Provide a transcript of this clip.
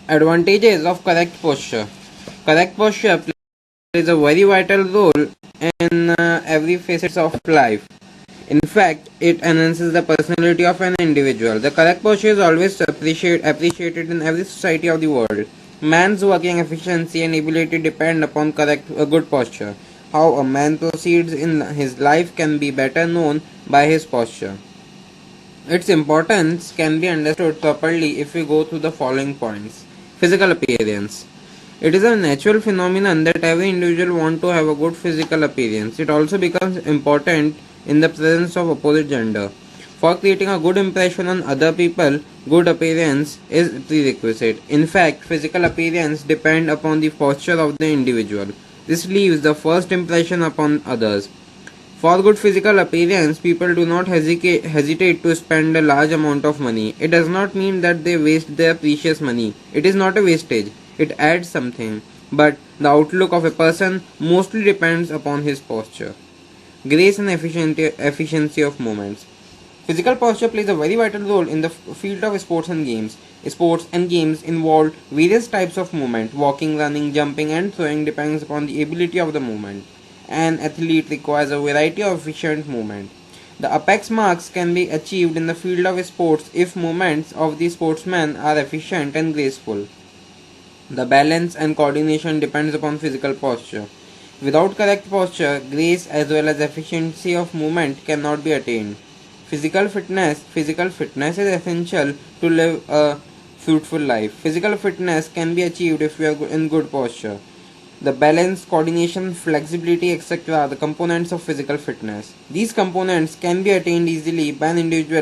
Advantages of correct posture. Correct posture plays a very vital role in every facet of life. In fact, it enhances the personality of an individual. The correct posture is always appreciated in every society of the world. Man's working efficiency and ability depend upon good posture. How a man proceeds in his life can be better known by his posture. Its importance can be understood properly if we go through the following points. Physical appearance. It is a natural phenomenon that every individual wants to have a good physical appearance. It also becomes important in the presence of opposite gender. For creating a good impression on other people, good appearance is prerequisite. In fact, physical appearance depends upon the posture of the individual. This leaves the first impression upon others. For good physical appearance, people do not hesitate to spend a large amount of money. It does not mean that they waste their precious money. It is not a wastage. It adds something. But the outlook of a person mostly depends upon his posture. Grace and efficiency of movements. Physical posture plays a very vital role in the field of sports and games. Sports and games involve various types of movement. Walking, running, jumping, and throwing depends upon the ability of the movement. An athlete requires a variety of efficient movement. The apex marks can be achieved in the field of sports if movements of the sportsman are efficient and graceful. The balance and coordination depends upon physical posture. Without correct posture, grace as well as efficiency of movement cannot be attained. Physical fitness is essential to live a fruitful life. Physical fitness can be achieved if we are in good posture. The balance, coordination, flexibility, etc. are the components of physical fitness. These components can be attained easily by an individual